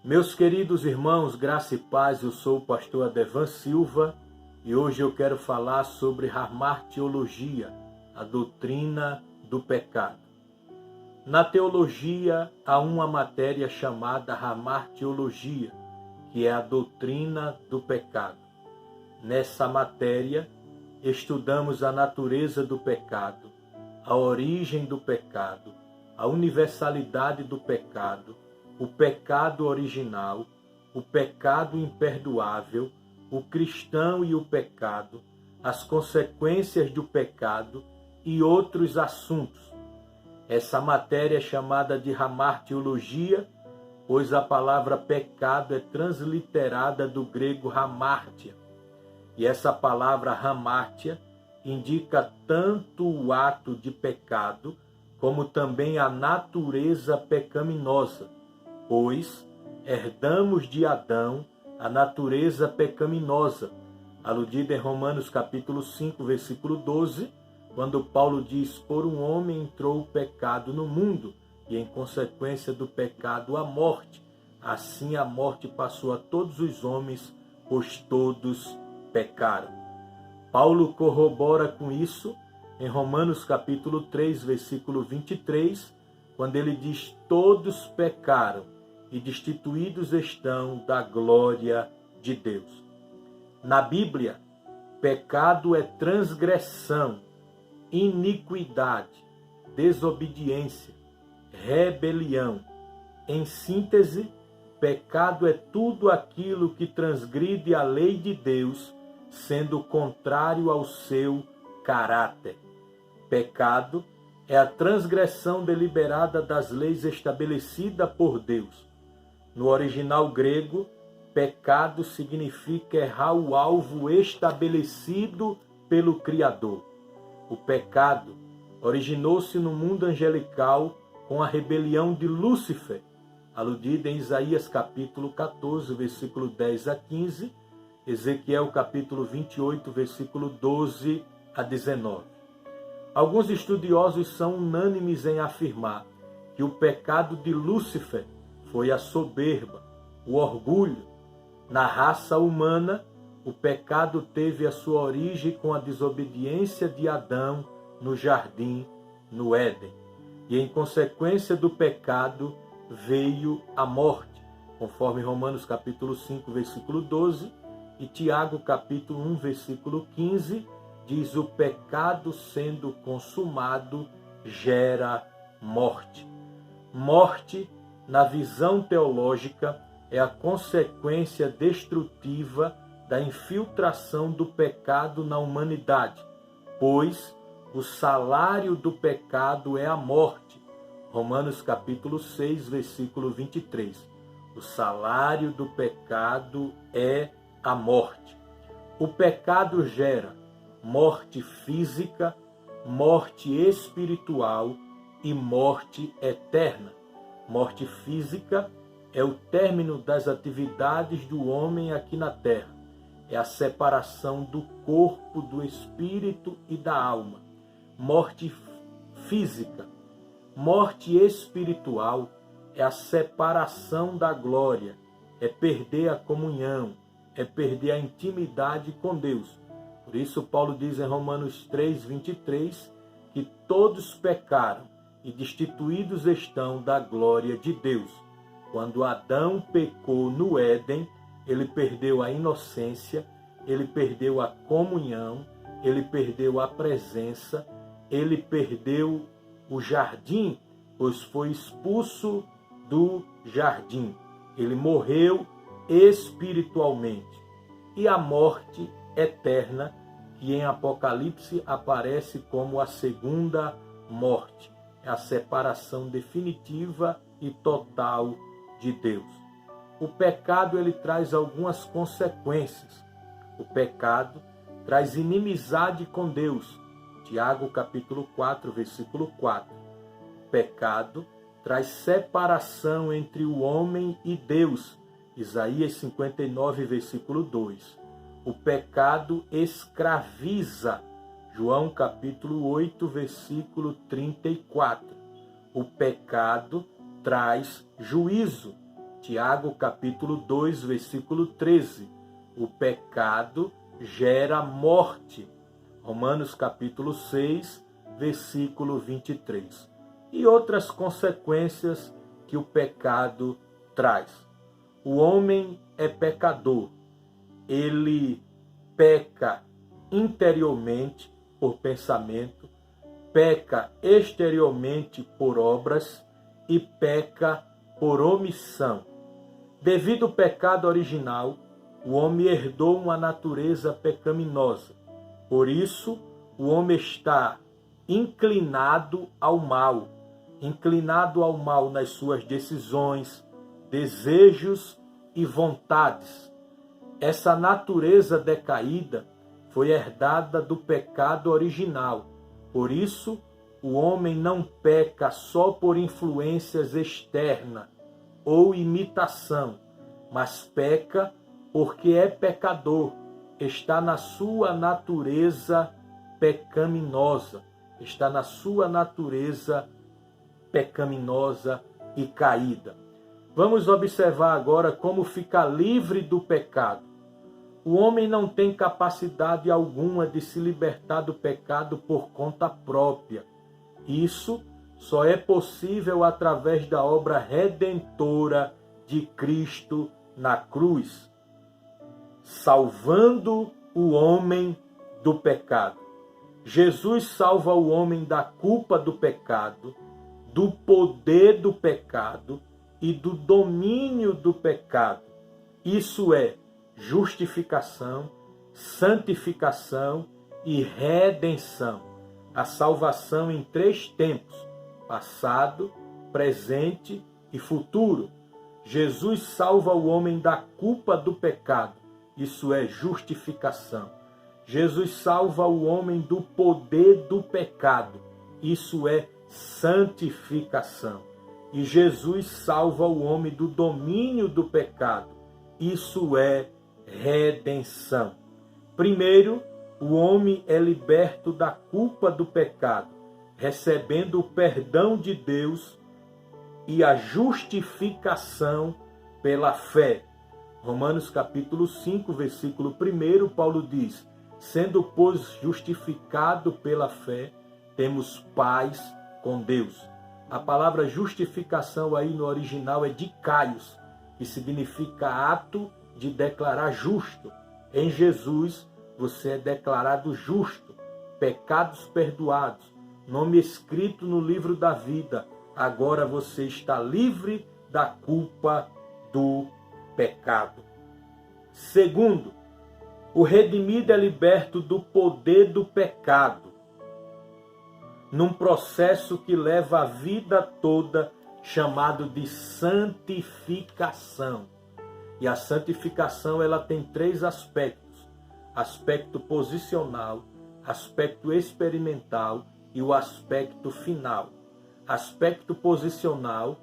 Meus queridos irmãos, graça e paz, eu sou o pastor Adevan Silva e hoje eu quero falar sobre hamartiologia, a doutrina do pecado. Na teologia há uma matéria chamada hamartiologia, que é a doutrina do pecado. Nessa matéria, estudamos a natureza do pecado, a origem do pecado, a universalidade do pecado, o pecado original, o pecado imperdoável, o cristão e o pecado, as consequências do pecado e outros assuntos. Essa matéria é chamada de hamartiologia, pois a palavra pecado é transliterada do grego hamartia. E essa palavra hamartia indica tanto o ato de pecado, como também a natureza pecaminosa, pois herdamos de Adão a natureza pecaminosa, aludida em Romanos capítulo 5, versículo 12, quando Paulo diz: por um homem entrou o pecado no mundo, e em consequência do pecado a morte. Assim a morte passou a todos os homens, pois todos pecaram. Paulo corrobora com isso em Romanos capítulo 3, versículo 23, quando ele diz: todos pecaram e destituídos estão da glória de Deus. Na Bíblia, pecado é transgressão, iniquidade, desobediência, rebelião. Em síntese, pecado é tudo aquilo que transgride a lei de Deus, sendo contrário ao seu caráter. Pecado é a transgressão deliberada das leis estabelecidas por Deus. No original grego, pecado significa errar o alvo estabelecido pelo Criador. O pecado originou-se no mundo angelical com a rebelião de Lúcifer, aludida em Isaías capítulo 14, versículo 10 a 15, Ezequiel capítulo 28, versículo 12 a 19. Alguns estudiosos são unânimes em afirmar que o pecado de Lúcifer foi a soberba, o orgulho. Na raça humana, o pecado teve a sua origem com a desobediência de Adão no jardim, no Éden. E em consequência do pecado veio a morte, conforme Romanos capítulo 5, versículo 12, e Tiago capítulo 1, versículo 15, diz: o pecado sendo consumado gera morte. Morte, na visão teológica, é a consequência destrutiva da infiltração do pecado na humanidade, pois o salário do pecado é a morte. Romanos capítulo 6, versículo 23. O salário do pecado é a morte. O pecado gera morte física, morte espiritual e morte eterna. Morte física é o término das atividades do homem aqui na terra. É a separação do corpo, do espírito e da alma. Morte física. Morte espiritual é a separação da glória, é perder a comunhão, é perder a intimidade com Deus. Por isso Paulo diz em Romanos 3, 23, que todos pecaram e destituídos estão da glória de Deus. Quando Adão pecou no Éden, ele perdeu a inocência, ele perdeu a comunhão, ele perdeu a presença, ele perdeu o jardim, pois foi expulso do jardim. Ele morreu espiritualmente. E a morte eterna, que em Apocalipse aparece como a segunda morte, é a separação definitiva e total de Deus. O pecado ele traz algumas consequências. O pecado traz inimizade com Deus. Tiago capítulo 4, versículo 4. O pecado traz separação entre o homem e Deus. Isaías 59, versículo 2. O pecado escraviza. João capítulo 8, versículo 34. O pecado traz juízo. Tiago capítulo 2, versículo 13. O pecado gera morte. Romanos capítulo 6, versículo 23. E outras consequências que o pecado traz. O homem é pecador. Ele peca interiormente por pensamento, peca exteriormente por obras e peca por omissão. Devido ao pecado original, o homem herdou uma natureza pecaminosa. Por isso, o homem está inclinado ao mal nas suas decisões, desejos e vontades. Essa natureza decaída foi herdada do pecado original. Por isso, o homem não peca só por influências externas ou imitação, mas peca porque é pecador, está na sua natureza pecaminosa, e caída. Vamos observar agora como ficar livre do pecado. O homem não tem capacidade alguma de se libertar do pecado por conta própria. Isso só é possível através da obra redentora de Cristo na cruz, salvando o homem do pecado. Jesus salva o homem da culpa do pecado, do poder do pecado e do domínio do pecado. Isso é justificação, santificação e redenção. A salvação em 3 tempos: passado, presente e futuro. Jesus salva o homem da culpa do pecado. Isso é justificação. Jesus salva o homem do poder do pecado. Isso é santificação. E Jesus salva o homem do domínio do pecado. Isso é redenção. Primeiro, o homem é liberto da culpa do pecado, recebendo o perdão de Deus e a justificação pela fé. Romanos capítulo 5, versículo 1, Paulo diz: sendo, pois, justificado pela fé, temos paz com Deus. A palavra justificação aí no original é dikaios, que significa ato de declarar justo. Em Jesus, você é declarado justo, pecados perdoados, nome escrito no livro da vida. Agora você está livre da culpa do pecado. Segundo, o redimido é liberto do poder do pecado, num processo que leva a vida toda, chamado de santificação. E a santificação ela tem 3 aspectos: aspecto posicional, aspecto experimental e o aspecto final. Aspecto posicional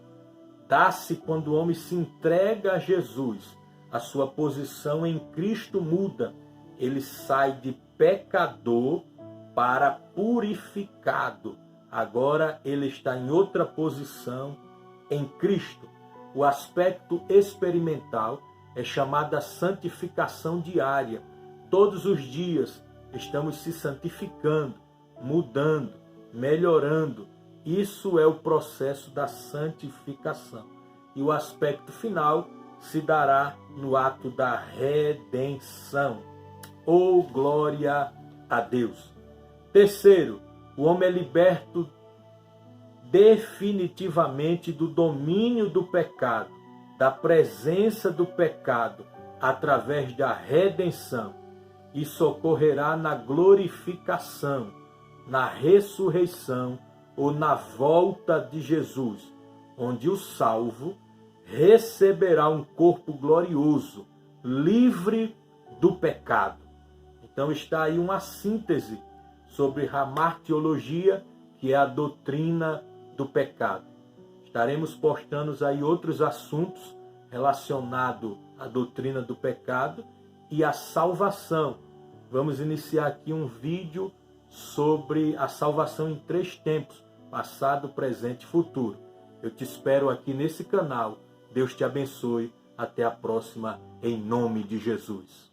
dá-se quando o homem se entrega a Jesus. A sua posição em Cristo muda. Ele sai de pecador para purificado. Agora ele está em outra posição em Cristo. O aspecto experimental é chamada santificação diária. Todos os dias estamos se santificando, mudando, melhorando. Isso é o processo da santificação. E o aspecto final se dará no ato da redenção. Oh, glória a Deus! Terceiro, o homem é liberto definitivamente do domínio do pecado, da presença do pecado, através da redenção. Isso ocorrerá na glorificação, na ressurreição ou na volta de Jesus, onde o salvo receberá um corpo glorioso, livre do pecado. Então está aí uma síntese sobre hamartiologia, que é a doutrina do pecado. Estaremos postando aí outros assuntos relacionados à doutrina do pecado e à salvação. Vamos iniciar aqui um vídeo sobre a salvação em 3 tempos: passado, presente e futuro. Eu te espero aqui nesse canal Deus te abençoe. Até a próxima, em nome de Jesus.